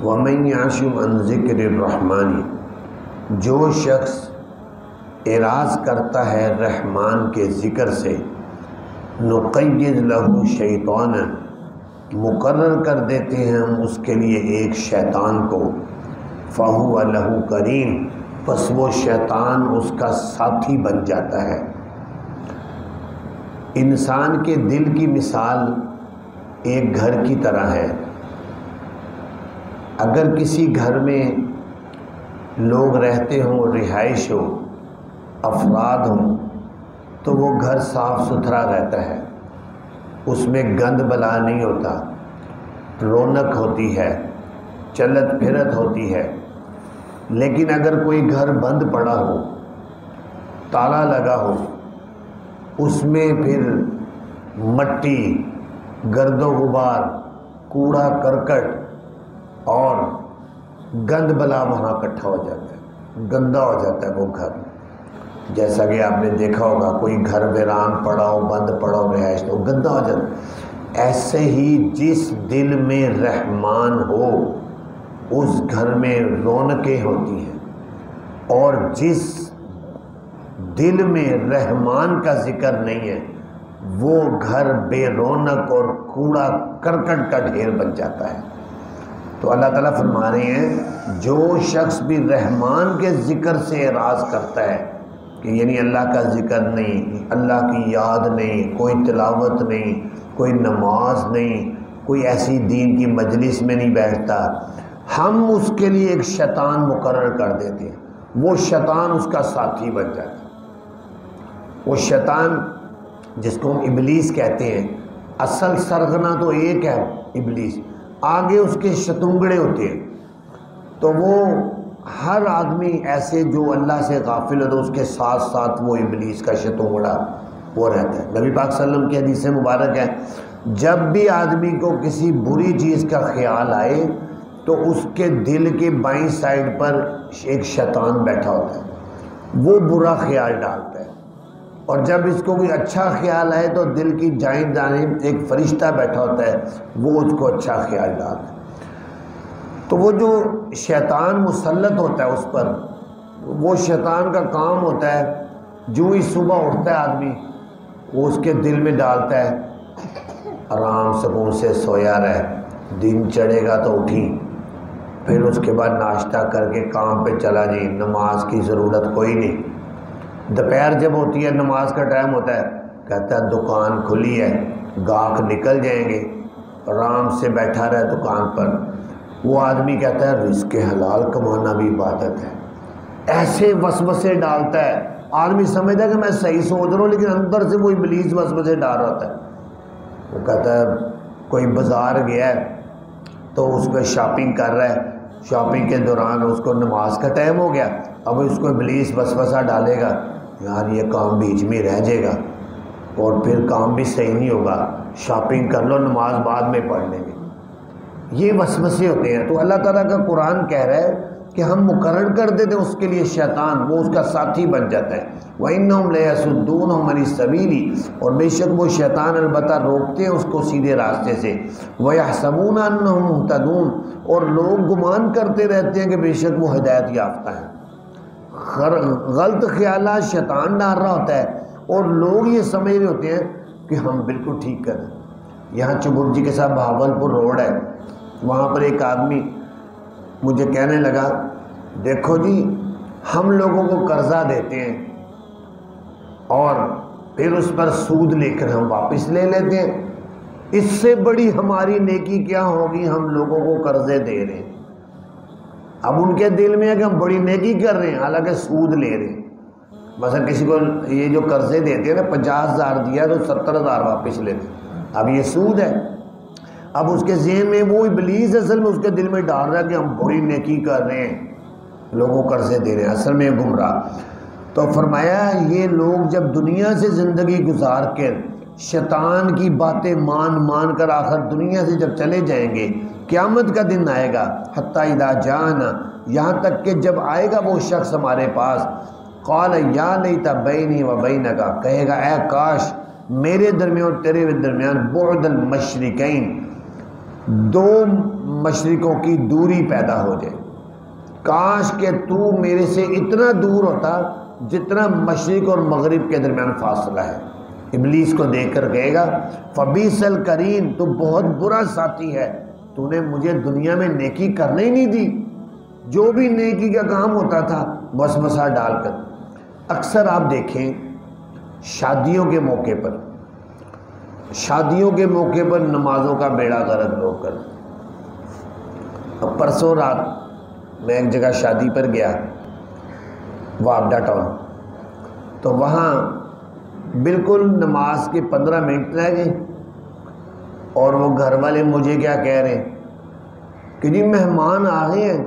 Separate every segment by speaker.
Speaker 1: وَمَنْ يَعْشُ عَنْ ذِكْرِ الرَّحْمَنِ، جو شخص اعراض کرتا ہے رحمان کے ذکر سے، نُقَيِّضْ لَهُ شَيْطَانًا، مقرر کر دیتے ہیں ہم اس کے لیے ایک شیطان کو، فَهُوَ لَهُ قَرِينٌ، پس وہ شیطان اس کا ساتھی بن جاتا ہے۔ انسان کے دل کی مثال ایک گھر کی طرح ہے۔ اگر کسی گھر میں لوگ رہتے ہوں، رہائش ہو، افراد ہوں، تو وہ گھر صاف ستھرا رہتا ہے، اس میں گند بلا نہیں ہوتا، رونق ہوتی ہے، چلت پھرت ہوتی ہے۔ لیکن اگر کوئی گھر بند پڑا ہو، تالا لگا ہو، اس میں پھر مٹی، گرد و غبار، کوڑا کرکٹ اور گند بلا وہاں اکٹھا ہو جاتا ہے، گندا ہو جاتا ہے وہ گھر۔ جیسا کہ آپ نے دیکھا ہوگا، کوئی گھر ویران پڑا ہو، بند پڑا ہو، رہائش تو گندا ہو جاتا ہے۔ ایسے ہی جس دل میں رحمان ہو اس گھر میں رونقیں ہوتی ہیں، اور جس دل میں رحمان کا ذکر نہیں ہے وہ گھر بے رونق اور کوڑا کرکٹ کا ڈھیر بن جاتا ہے۔ تو اللہ تعالیٰ فرما رہے ہیں جو شخص بھی رحمان کے ذکر سے اعراض کرتا ہے، کہ یعنی اللہ کا ذکر نہیں، اللہ کی یاد نہیں، کوئی تلاوت نہیں، کوئی نماز نہیں، کوئی ایسی دین کی مجلس میں نہیں بیٹھتا، ہم اس کے لیے ایک شیطان مقرر کر دیتے ہیں، وہ شیطان اس کا ساتھی بن جاتا ہے۔ وہ شیطان جس کو ہم ابلیس کہتے ہیں، اصل سرغنہ تو ایک ہے ابلیس، آگے اس کے شتونگڑے ہوتے ہیں۔ تو وہ ہر آدمی ایسے جو اللہ سے غافل ہو تو اس کے ساتھ ساتھ وہ ابلیس کا شتونگڑا وہ رہتا ہے۔ نبی پاک صلی اللہ علیہ وسلم کی حدیث مبارک ہے، جب بھی آدمی کو کسی بری چیز کا خیال آئے تو اس کے دل کے بائیں سائڈ پر ایک شیطان بیٹھا ہوتا ہے، وہ برا خیال ڈالتا ہے، اور جب اس کو کوئی اچھا خیال آئے تو دل کی دائیں جانب ایک فرشتہ بیٹھا ہوتا ہے، وہ اس کو اچھا خیال ڈالتا ہے۔ تو وہ جو شیطان مسلط ہوتا ہے اس پر، وہ شیطان کا کام ہوتا ہے جو ہی صبح اٹھتا ہے آدمی، وہ اس کے دل میں ڈالتا ہے آرام سکون سے سویا رہے، دن چڑھے گا تو اٹھی، پھر اس کے بعد ناشتہ کر کے کام پہ چلا جی، نماز کی ضرورت کوئی نہیں۔ دوپہر جب ہوتی ہے، نماز کا ٹائم ہوتا ہے، کہتا ہے دکان کھلی ہے، گاہک نکل جائیں گے، آرام سے بیٹھا رہے دکان پر۔ وہ آدمی کہتا ہے رزق حلال کمانا بھی عبادت ہے، ایسے وسوسے ڈالتا ہے، آدمی سمجھتا ہے کہ میں صحیح سوچ رہا ہوں، لیکن اندر سے وہ ابلیس وسوسے ڈال رہا ہوتا ہے۔ وہ کہتا ہے کوئی بازار گیا ہے تو اس پہ شاپنگ کر رہا ہے، شاپنگ کے دوران اس کو نماز کا ٹائم ہو گیا، اب اس کو ابلیس وسوسہ ڈالے گا یار یہ کام بیچ میں رہ جائے گا اور پھر کام بھی صحیح نہیں ہوگا، شاپنگ کر لو، نماز بعد میں پڑھ لیں گے۔ یہ وسوسے ہوتے ہیں۔ تو اللہ تعالیٰ کا قرآن کہہ رہا ہے کہ ہم مقرر کر دیتے ہیں اس کے لیے شیطان، وہ اس کا ساتھی بن جاتا ہے۔ وَإِنَّهُمْ لَيَصُدُّونَهُمْ عَنِ السَّبِيلِ، اور بے شک وہ شیطان البتہ روکتے ہیں اس کو سیدھے راستے سے۔ وَيَحْسَبُونَ أَنَّهُمْ مُهْتَدُونَ، اور لوگ گمان کرتے رہتے ہیں کہ بے شک وہ ہدایت یافتہ ہیں۔ غلط خیالات شیطان ڈال رہا ہوتا ہے اور لوگ یہ سمجھ رہے ہوتے ہیں کہ ہم بالکل ٹھیک کر رہے ہیں۔ یہاں چبرجی کے ساتھ بہاولپور روڈ ہے، وہاں پر ایک آدمی مجھے کہنے لگا دیکھو جی ہم لوگوں کو قرضہ دیتے ہیں اور پھر اس پر سود لے کر ہم واپس لے لیتے ہیں، اس سے بڑی ہماری نیکی کیا ہوگی، ہم لوگوں کو قرضے دے رہے ہیں۔ اب ان کے دل میں ہے کہ ہم بڑی نیکی کر رہے ہیں حالانکہ سود لے رہے ہیں۔ مثلا کسی کو یہ جو قرضے دیتے ہیں نا، 50,000 دیا تو 70,000 واپس لیتے، اب یہ سود ہے۔ اب اس کے ذہن میں وہ ابلیس اصل میں اس کے دل میں ڈال رہا ہے کہ ہم بڑی نیکی کر رہے ہیں، لوگوں کو قرضے دے رہے ہیں، اصل میں گمراہ۔ تو فرمایا یہ لوگ جب دنیا سے زندگی گزار کر شیطان کی باتیں مان کر آخر دنیا سے جب چلے جائیں گے، قیامت کا دن آئے گا، حتی اذا جاءنا، یہاں تک کہ جب آئے گا وہ شخص ہمارے پاس، قال یا لیت بینی و بینک، کہے گا اے کاش میرے درمیان اور تیرے درمیان بعد المشرقین، دو مشرقوں کی دوری پیدا ہو جائے، کاش کہ تو میرے سے اتنا دور ہوتا جتنا مشرق اور مغرب کے درمیان فاصلہ ہے۔ ابلیس کو دیکھ کر کہے گا فبیس القرین، تو بہت برا ساتھی ہے، تو نے مجھے دنیا میں نیکی کرنے ہی نہیں دی، جو بھی نیکی کا کام ہوتا تھا وسوسہ ڈال کر۔ اکثر آپ دیکھیں شادیوں کے موقع پر نمازوں کا بیڑا غرق لوگ کرتے۔ اب پرسوں رات میں ایک جگہ شادی پر گیا، وابڈا ٹاؤن، تو وہاں بالکل نماز کے 15 منٹ رہ گئے اور وہ گھر والے مجھے کیا کہہ رہے ہیں کہ جی مہمان آ گئے ہیں،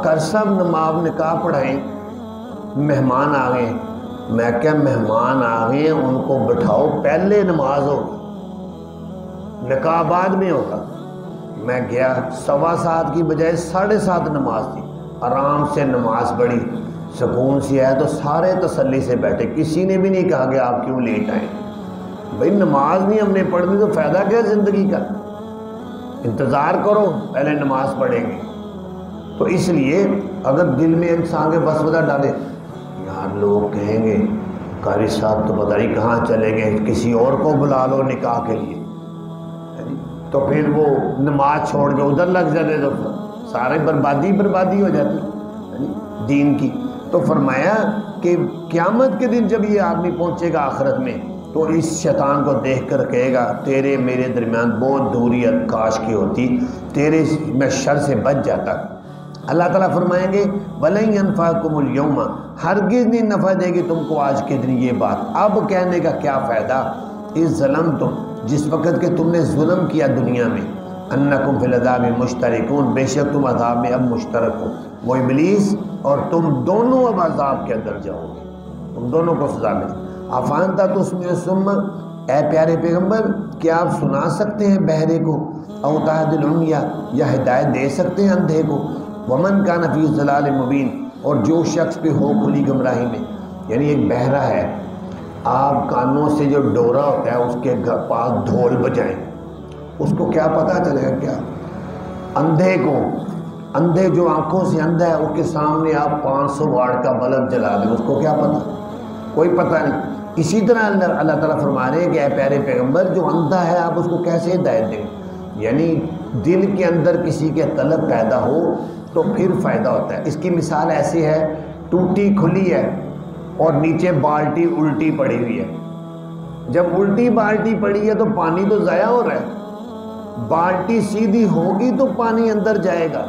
Speaker 1: کر صاحب نماز نکاح پڑھائیں، مہمان آ گئے ہیں۔ میں کیا مہمان آ گئے ہیں ان کو بٹھاؤ، پہلے نماز ہوگی، نکاح بعد میں ہوگا۔ میں گیا، 7:15 کی بجائے 7:30 نماز تھی، آرام سے نماز پڑھی، سکون سے آیا تو سارے تسلی سے بیٹھے، کسی نے بھی نہیں کہا کہ آپ کیوں لیٹ آئے۔ بھئی نماز نہیں ہم نے پڑھنی تو فائدہ کیا زندگی کا، انتظار کرو پہلے نماز پڑھیں گے۔ تو اس لیے اگر دل میں انسان کے وسوسہ ڈالے، یار لوگ کہیں گے قاری صاحب تو پتہ نہیں کہاں چلے گئے، کسی اور کو بلا لو نکاح کے لیے، تو پھر وہ نماز چھوڑ کے ادھر لگ جاتے تو سارے بربادی ہو جاتی دین کی۔ تو فرمایا کہ قیامت کے دن جب یہ آدمی پہنچے گا آخرت میں تو اس شیطان کو دیکھ کر کہے گا تیرے میرے درمیان بہت دوری کاش کی ہوتی، تیرے میں شر سے بچ جاتا۔ اللہ تعالیٰ فرمائیں گے وَلَن يَنفَعَكُمُ الْيَوْمَ، ہرگز نہیں نفع دے گی تم کو آج کے دن یہ بات۔ اب کہنے کا کیا فائدہ، اِذ ظَلَمْتُمْ، جس وقت کہ تم نے ظلم کیا دنیا میں، أَنَّكُمْ فِي الْعَذَابِ مُشْتَرِكُونَ، بے شک تم عذاب میں اب مشترک ہو، وہ ابلیس اور تم دونوں اب عذاب کے اندر جاؤ گے، تم دونوں کو سزا ملے۔ افانتا تسمع الصم، اے پیارے پیغمبر کیا آپ سنا سکتے ہیں بہرے کو، او تہدی العمیٰ، یا ہدایت دے سکتے ہیں اندھے کو، ومن کان فی ضلال مبین، اور جو شخص پہ ہو کھلی گمراہی میں، یعنی ایک بہرا ہے، آپ کانوں سے جو ڈورا ہوتا ہے اس کے پاس ڈھول بجائیں، اس کو کیا پتہ چلے گا کیا؟ اندھے جو آنکھوں سے اندھا ہے اس کے سامنے آپ 500 واٹ کا بلب جلا دیں، اس کو کیا پتہ؟ کوئی پتہ نہیں۔ اسی طرح اللہ تعالیٰ فرما رہے ہیں کہ اے پیارے پیغمبر جو اندھا ہے آپ اس کو کیسے ہدایت دیں؟ یعنی دل کے اندر کسی کے طلب پیدا ہو تو پھر فائدہ ہوتا ہے۔ اس کی مثال ایسی ہے، ٹوٹی کھلی ہے اور نیچے بالٹی الٹی پڑی ہوئی ہے، جب الٹی بالٹی پڑی ہے تو پانی تو ضائع ہو رہا ہے، بالٹی سیدھی ہوگی تو پانی اندر جائے گا۔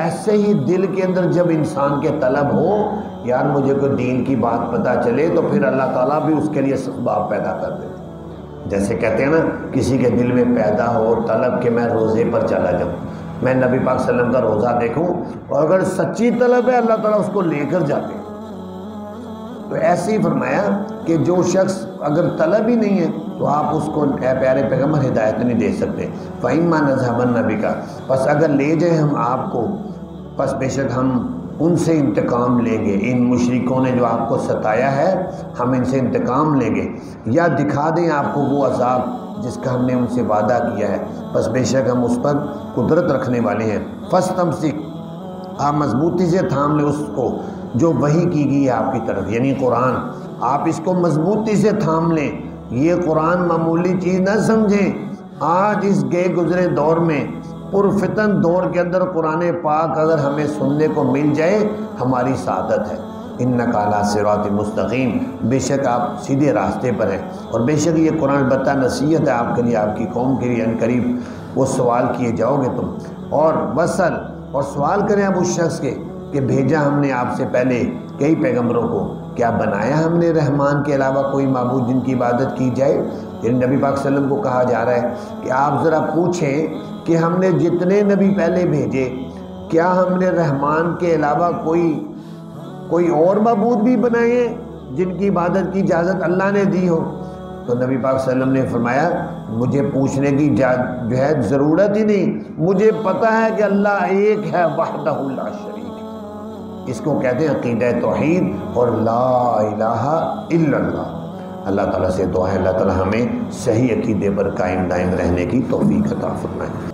Speaker 1: ایسے ہی دل کے اندر جب انسان کے طلب ہو یار مجھے کوئی دین کی بات پتہ چلے تو پھر اللہ تعالیٰ بھی اس کے لیے اسباب پیدا کر دیتے۔ جیسے کہتے ہیں نا کسی کے دل میں پیدا ہو طلب کہ میں روزے پر چلا جاؤں، میں نبی پاک صلی اللہ علیہ وسلم کا روزہ دیکھوں، اور اگر سچی طلب ہے اللہ تعالیٰ اس کو لے کر جاتے ہیں۔ تو ایسے ہی فرمایا کہ جو شخص اگر طلب ہی نہیں ہے تو آپ اس کو اے پیارے پیغمبر ہدایت نہیں دے سکتے۔ فَإِمَّا نَذْهَبَنَّ بِكَ، پس اگر لے جائیں ہم آپ کو، پس بے شک ہم ان سے انتقام لیں گے، ان مشرکوں نے جو آپ کو ستایا ہے ہم ان سے انتقام لیں گے، یا دکھا دیں آپ کو وہ عذاب جس کا ہم نے ان سے وعدہ کیا ہے، پس بے شک ہم اس پر قدرت رکھنے والے ہیں۔ فَاسْتَمْسِكْ، آپ مضبوطی سے تھام لیں اس کو جو وحی کی گئی ہے آپ کی طرف، یعنی قرآن، آپ اس کو مضبوطی سے تھام لیں۔ یہ قرآن معمولی چیز نہ سمجھیں، آج اس گئے گزرے دور میں پرفتن دور کے اندر قرآن پاک اگر ہمیں سننے کو مل جائے ہماری سعادت ہے۔ انک علی صراط مستقیم، بے شک آپ سیدھے راستے پر ہیں، اور بے شک یہ قرآن البتہ نصیحت ہے آپ کے لیے، آپ کی قوم کے لیے، ان قریب وہ سوال کیے جاؤ گے تم۔ اور وصل، اور سوال کریں اب اس شخص کے کہ بھیجا ہم نے آپ سے پہلے کئی پیغمبروں کو، کیا بنایا ہم نے رحمان کے علاوہ کوئی معبود جن کی عبادت کی جائے؟ یعنی نبی پاک صلی اللہ علیہ وسلم کو کہا جا رہا ہے کہ آپ ذرا پوچھیں کہ ہم نے جتنے نبی پہلے بھیجے کیا ہم نے رحمان کے علاوہ کوئی اور معبود بھی بنائے ہیں جن کی عبادت کی اجازت اللہ نے دی ہو؟ تو نبی پاک صلی اللہ علیہ وسلم نے فرمایا مجھے پوچھنے کی جو ہے ضرورت ہی نہیں، مجھے پتہ ہے کہ اللہ ایک ہے، وحدہ لا شریک، اس کو کہتے ہیں عقیدہ توحید اور لا الہ الا اللہ۔ اللہ تعالیٰ سے دعا ہے اللہ تعالیٰ ہمیں صحیح عقیدے پر قائم دائم رہنے کی توفیق عطا فرمائے۔